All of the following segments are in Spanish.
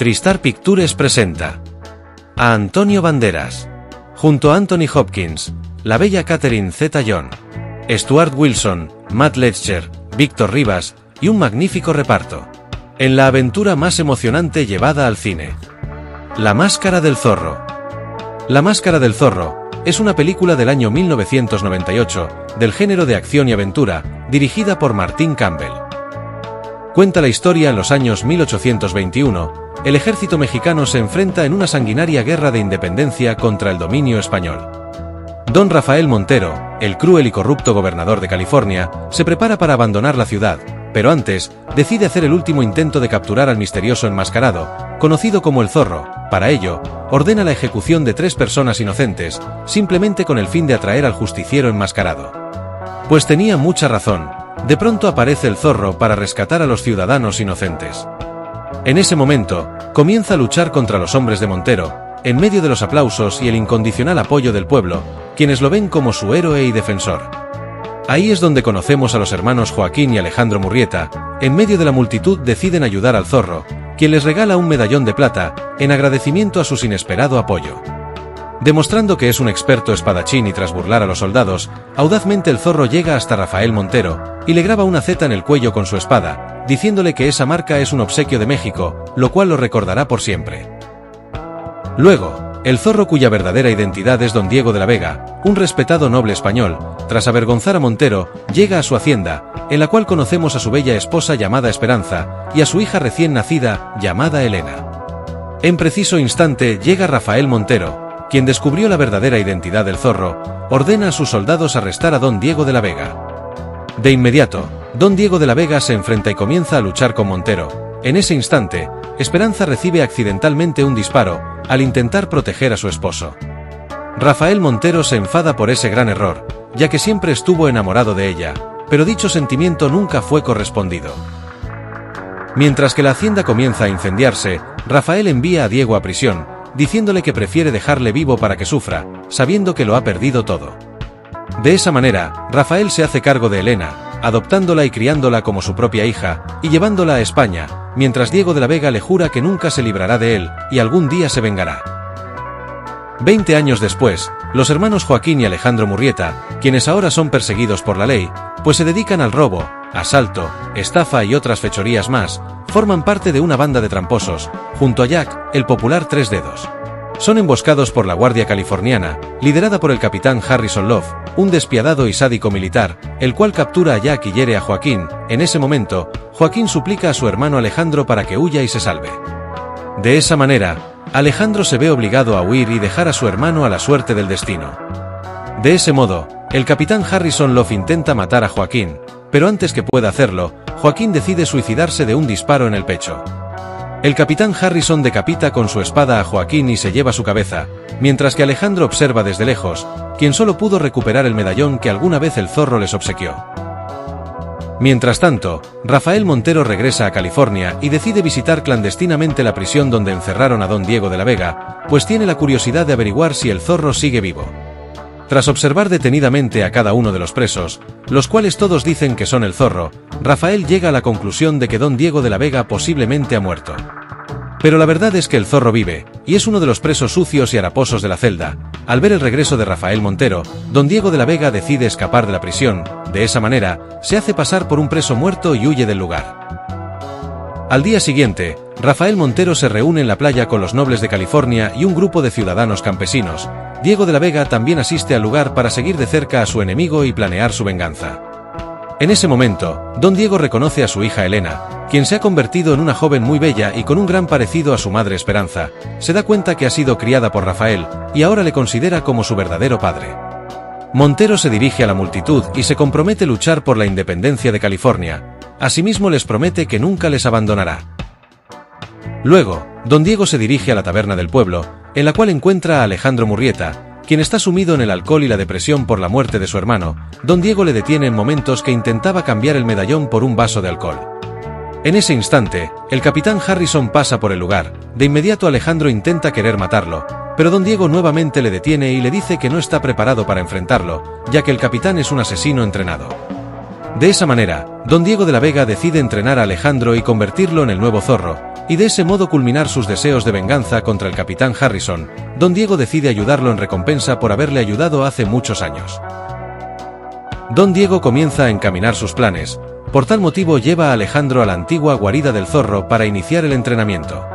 TriStar Pictures presenta a Antonio Banderas, junto a Anthony Hopkins, la bella Catherine Zeta-Jones, Stuart Wilson, Matt Letscher, Víctor Rivas y un magnífico reparto, en la aventura más emocionante llevada al cine. La Máscara del Zorro. La Máscara del Zorro es una película del año 1998, del género de acción y aventura, dirigida por Martin Campbell. Cuenta la historia en los años 1821, el ejército mexicano se enfrenta en una sanguinaria guerra de independencia contra el dominio español. Don Rafael Montero, el cruel y corrupto gobernador de California, se prepara para abandonar la ciudad, pero antes, decide hacer el último intento de capturar al misterioso enmascarado, conocido como el Zorro. Para ello, ordena la ejecución de 3 personas inocentes, simplemente con el fin de atraer al justiciero enmascarado. Pues tenía mucha razón. De pronto aparece el Zorro para rescatar a los ciudadanos inocentes. En ese momento, comienza a luchar contra los hombres de Montero, en medio de los aplausos y el incondicional apoyo del pueblo, quienes lo ven como su héroe y defensor. Ahí es donde conocemos a los hermanos Joaquín y Alejandro Murrieta. En medio de la multitud deciden ayudar al Zorro, quien les regala un medallón de plata, en agradecimiento a su inesperado apoyo. Demostrando que es un experto espadachín y tras burlar a los soldados, audazmente el Zorro llega hasta Rafael Montero, y le graba una Z en el cuello con su espada, diciéndole que esa marca es un obsequio de México, lo cual lo recordará por siempre. Luego, el Zorro, cuya verdadera identidad es Don Diego de la Vega, un respetado noble español, tras avergonzar a Montero, llega a su hacienda, en la cual conocemos a su bella esposa llamada Esperanza, y a su hija recién nacida, llamada Elena. En preciso instante llega Rafael Montero, quien descubrió la verdadera identidad del Zorro, ordena a sus soldados arrestar a Don Diego de la Vega. De inmediato, Don Diego de la Vega se enfrenta y comienza a luchar con Montero. En ese instante, Esperanza recibe accidentalmente un disparo, al intentar proteger a su esposo. Rafael Montero se enfada por ese gran error, ya que siempre estuvo enamorado de ella, pero dicho sentimiento nunca fue correspondido. Mientras que la hacienda comienza a incendiarse, Rafael envía a Diego a prisión, diciéndole que prefiere dejarle vivo para que sufra, sabiendo que lo ha perdido todo. De esa manera, Rafael se hace cargo de Elena, adoptándola y criándola como su propia hija, y llevándola a España, mientras Diego de la Vega le jura que nunca se librará de él, y algún día se vengará. 20 años después, los hermanos Joaquín y Alejandro Murrieta, quienes ahora son perseguidos por la ley, pues se dedican al robo, asalto, estafa y otras fechorías más, forman parte de una banda de tramposos, junto a Jack, el popular Tres Dedos. Son emboscados por la Guardia Californiana, liderada por el capitán Harrison Love, un despiadado y sádico militar, el cual captura a Jack y hiere a Joaquín. En ese momento, Joaquín suplica a su hermano Alejandro para que huya y se salve. De esa manera, Alejandro se ve obligado a huir y dejar a su hermano a la suerte del destino. De ese modo, el capitán Harrison Love intenta matar a Joaquín, pero antes que pueda hacerlo, Joaquín decide suicidarse de un disparo en el pecho. El capitán Harrison decapita con su espada a Joaquín y se lleva su cabeza, mientras que Alejandro observa desde lejos, quien solo pudo recuperar el medallón que alguna vez el Zorro les obsequió. Mientras tanto, Rafael Montero regresa a California y decide visitar clandestinamente la prisión donde encerraron a Don Diego de la Vega, pues tiene la curiosidad de averiguar si el Zorro sigue vivo. Tras observar detenidamente a cada uno de los presos, los cuales todos dicen que son el Zorro, Rafael llega a la conclusión de que Don Diego de la Vega posiblemente ha muerto. Pero la verdad es que el Zorro vive, y es uno de los presos sucios y haraposos de la celda. Al ver el regreso de Rafael Montero, Don Diego de la Vega decide escapar de la prisión. De esa manera, se hace pasar por un preso muerto y huye del lugar. Al día siguiente, Rafael Montero se reúne en la playa con los nobles de California y un grupo de ciudadanos campesinos. Diego de la Vega también asiste al lugar para seguir de cerca a su enemigo y planear su venganza. En ese momento, Don Diego reconoce a su hija Elena, quien se ha convertido en una joven muy bella y con un gran parecido a su madre Esperanza. Se da cuenta que ha sido criada por Rafael, y ahora le considera como su verdadero padre. Montero se dirige a la multitud y se compromete a luchar por la independencia de California. Asimismo les promete que nunca les abandonará. Luego, Don Diego se dirige a la taberna del pueblo, en la cual encuentra a Alejandro Murrieta, quien está sumido en el alcohol y la depresión por la muerte de su hermano. Don Diego le detiene en momentos que intentaba cambiar el medallón por un vaso de alcohol. En ese instante, el capitán Harrison pasa por el lugar. De inmediato Alejandro intenta querer matarlo, pero Don Diego nuevamente le detiene y le dice que no está preparado para enfrentarlo, ya que el capitán es un asesino entrenado. De esa manera, Don Diego de la Vega decide entrenar a Alejandro y convertirlo en el nuevo Zorro, y de ese modo culminar sus deseos de venganza contra el capitán Harrison, don Diego decide ayudarlo en recompensa por haberle ayudado hace muchos años. Don Diego comienza a encaminar sus planes, por tal motivo lleva a Alejandro a la antigua guarida del zorro para iniciar el entrenamiento.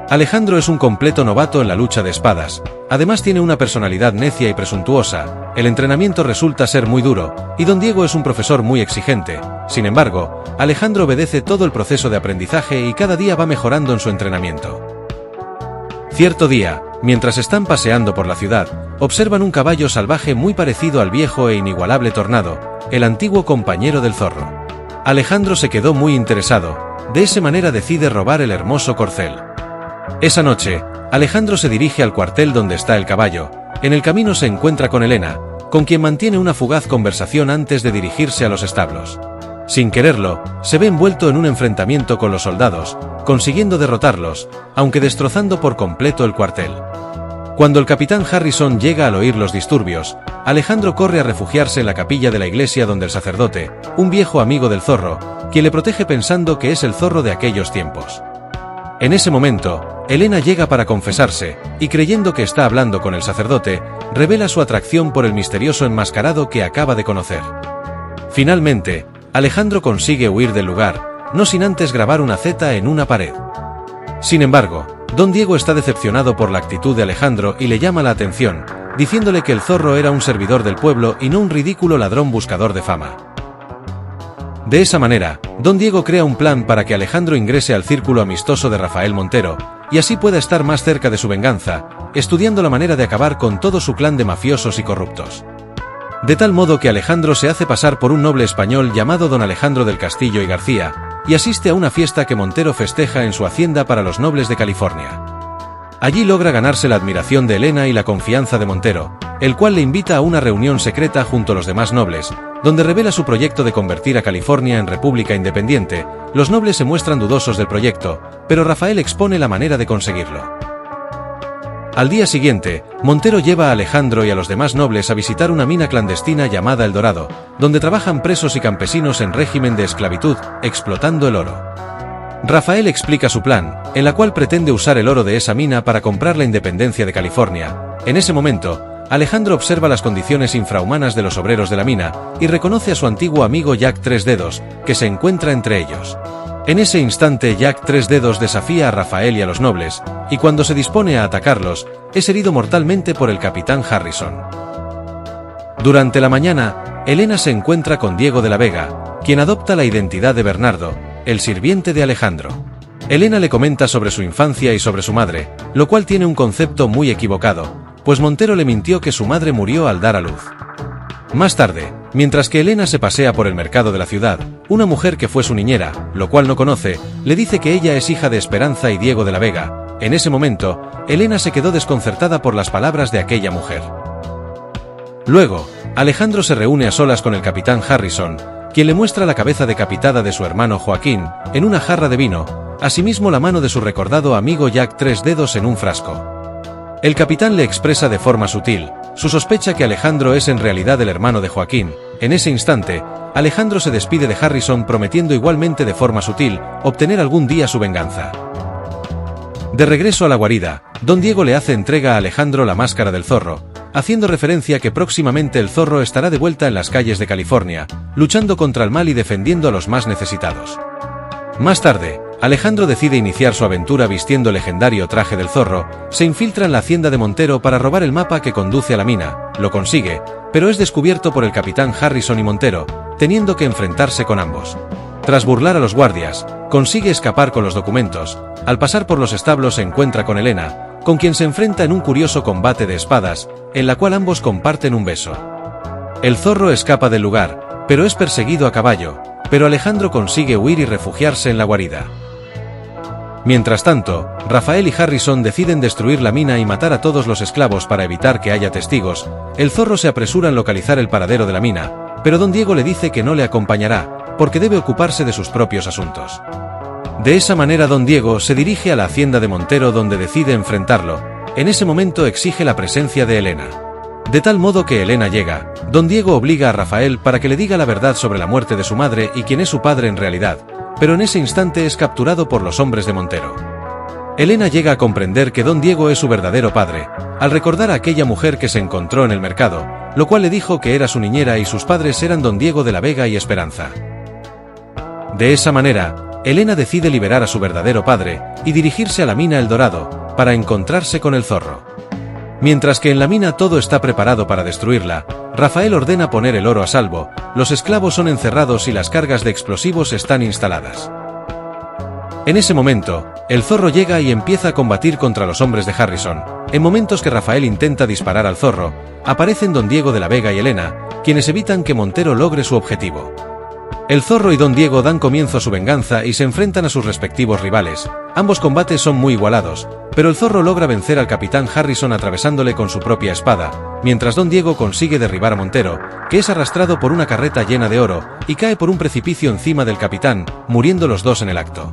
Alejandro es un completo novato en la lucha de espadas, además tiene una personalidad necia y presuntuosa, el entrenamiento resulta ser muy duro, y don Diego es un profesor muy exigente. Sin embargo, Alejandro obedece todo el proceso de aprendizaje y cada día va mejorando en su entrenamiento. Cierto día, mientras están paseando por la ciudad, observan un caballo salvaje muy parecido al viejo e inigualable Tornado, el antiguo compañero del zorro. Alejandro se quedó muy interesado, de esa manera decide robar el hermoso corcel. Esa noche, Alejandro se dirige al cuartel donde está el caballo. En el camino se encuentra con Elena, con quien mantiene una fugaz conversación antes de dirigirse a los establos. Sin quererlo, se ve envuelto en un enfrentamiento con los soldados, consiguiendo derrotarlos, aunque destrozando por completo el cuartel. Cuando el capitán Harrison llega al oír los disturbios, Alejandro corre a refugiarse en la capilla de la iglesia donde el sacerdote, un viejo amigo del zorro, quien le protege pensando que es el zorro de aquellos tiempos. En ese momento, Elena llega para confesarse, y creyendo que está hablando con el sacerdote, revela su atracción por el misterioso enmascarado que acaba de conocer. Finalmente, Alejandro consigue huir del lugar, no sin antes grabar una Z en una pared. Sin embargo, don Diego está decepcionado por la actitud de Alejandro y le llama la atención, diciéndole que el zorro era un servidor del pueblo y no un ridículo ladrón buscador de fama. De esa manera, don Diego crea un plan para que Alejandro ingrese al círculo amistoso de Rafael Montero, y así pueda estar más cerca de su venganza, estudiando la manera de acabar con todo su clan de mafiosos y corruptos. De tal modo que Alejandro se hace pasar por un noble español llamado don Alejandro del Castillo y García, y asiste a una fiesta que Montero festeja en su hacienda para los nobles de California. Allí logra ganarse la admiración de Elena y la confianza de Montero, el cual le invita a una reunión secreta junto a los demás nobles, donde revela su proyecto de convertir a California en república independiente. Los nobles se muestran dudosos del proyecto, pero Rafael expone la manera de conseguirlo. Al día siguiente, Montero lleva a Alejandro y a los demás nobles a visitar una mina clandestina llamada El Dorado, donde trabajan presos y campesinos en régimen de esclavitud, explotando el oro. Rafael explica su plan, en la cual pretende usar el oro de esa mina para comprar la independencia de California. En ese momento, Alejandro observa las condiciones infrahumanas de los obreros de la mina, y reconoce a su antiguo amigo Jack Tres Dedos, que se encuentra entre ellos. En ese instante Jack Tres Dedos desafía a Rafael y a los nobles, y cuando se dispone a atacarlos, es herido mortalmente por el capitán Harrison. Durante la mañana, Elena se encuentra con Diego de la Vega, quien adopta la identidad de Bernardo, el sirviente de Alejandro. Elena le comenta sobre su infancia y sobre su madre, lo cual tiene un concepto muy equivocado, pues Montero le mintió que su madre murió al dar a luz. Más tarde, mientras que Elena se pasea por el mercado de la ciudad, una mujer que fue su niñera, lo cual no conoce, le dice que ella es hija de Esperanza y Diego de la Vega. En ese momento, Elena se quedó desconcertada por las palabras de aquella mujer. Luego, Alejandro se reúne a solas con el capitán Harrison, quien le muestra la cabeza decapitada de su hermano Joaquín, en una jarra de vino, asimismo la mano de su recordado amigo Jack Tres Dedos en un frasco. El capitán le expresa de forma sutil su sospecha que Alejandro es en realidad el hermano de Joaquín. En ese instante, Alejandro se despide de Harrison prometiendo igualmente de forma sutil obtener algún día su venganza. De regreso a la guarida, don Diego le hace entrega a Alejandro la máscara del zorro, haciendo referencia que próximamente el zorro estará de vuelta en las calles de California, luchando contra el mal y defendiendo a los más necesitados. Más tarde, Alejandro decide iniciar su aventura vistiendo el legendario traje del zorro, se infiltra en la hacienda de Montero para robar el mapa que conduce a la mina, lo consigue, pero es descubierto por el capitán Harrison y Montero, teniendo que enfrentarse con ambos. Tras burlar a los guardias, consigue escapar con los documentos. Al pasar por los establos se encuentra con Elena, con quien se enfrenta en un curioso combate de espadas, en la cual ambos comparten un beso. El zorro escapa del lugar, pero es perseguido a caballo, pero Alejandro consigue huir y refugiarse en la guarida. Mientras tanto, Rafael y Harrison deciden destruir la mina y matar a todos los esclavos para evitar que haya testigos. El zorro se apresura en localizar el paradero de la mina, pero don Diego le dice que no le acompañará, porque debe ocuparse de sus propios asuntos. De esa manera don Diego se dirige a la hacienda de Montero donde decide enfrentarlo. En ese momento exige la presencia de Elena. De tal modo que Elena llega, don Diego obliga a Rafael para que le diga la verdad sobre la muerte de su madre y quién es su padre en realidad, pero en ese instante es capturado por los hombres de Montero. Elena llega a comprender que don Diego es su verdadero padre, al recordar a aquella mujer que se encontró en el mercado, lo cual le dijo que era su niñera y sus padres eran don Diego de la Vega y Esperanza. De esa manera, Elena decide liberar a su verdadero padre y dirigirse a la mina El Dorado, para encontrarse con el zorro. Mientras que en la mina todo está preparado para destruirla, Rafael ordena poner el oro a salvo, los esclavos son encerrados y las cargas de explosivos están instaladas. En ese momento, el zorro llega y empieza a combatir contra los hombres de Harrison. En momentos que Rafael intenta disparar al zorro, aparecen don Diego de la Vega y Elena, quienes evitan que Montero logre su objetivo. El zorro y don Diego dan comienzo a su venganza y se enfrentan a sus respectivos rivales. Ambos combates son muy igualados, pero el zorro logra vencer al capitán Harrison atravesándole con su propia espada, mientras don Diego consigue derribar a Montero, que es arrastrado por una carreta llena de oro, y cae por un precipicio encima del capitán, muriendo los dos en el acto.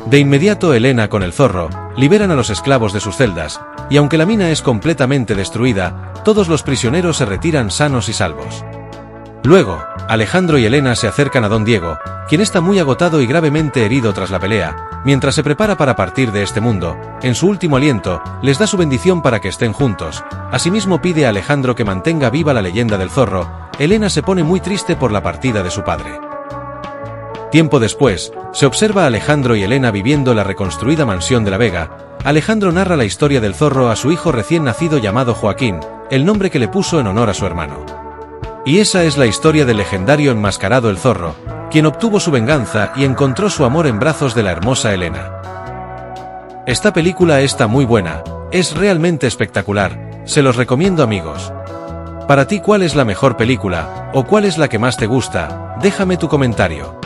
De inmediato Elena con el zorro liberan a los esclavos de sus celdas, y aunque la mina es completamente destruida, todos los prisioneros se retiran sanos y salvos. Luego, Alejandro y Elena se acercan a don Diego, quien está muy agotado y gravemente herido tras la pelea, mientras se prepara para partir de este mundo. En su último aliento, les da su bendición para que estén juntos. Asimismo pide a Alejandro que mantenga viva la leyenda del zorro. Elena se pone muy triste por la partida de su padre. Tiempo después, se observa a Alejandro y Elena viviendo la reconstruida mansión de la Vega. Alejandro narra la historia del zorro a su hijo recién nacido llamado Joaquín, el nombre que le puso en honor a su hermano. Y esa es la historia del legendario enmascarado el zorro, quien obtuvo su venganza y encontró su amor en brazos de la hermosa Elena. Esta película está muy buena, es realmente espectacular, se los recomiendo amigos. Para ti, ¿cuál es la mejor película, o cuál es la que más te gusta? Déjame tu comentario.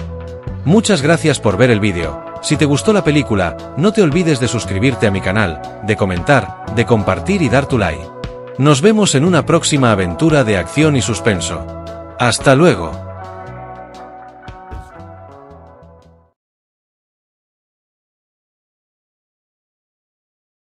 Muchas gracias por ver el vídeo. Si te gustó la película, no te olvides de suscribirte a mi canal, de comentar, de compartir y dar tu like. Nos vemos en una próxima aventura de acción y suspenso. ¡Hasta luego!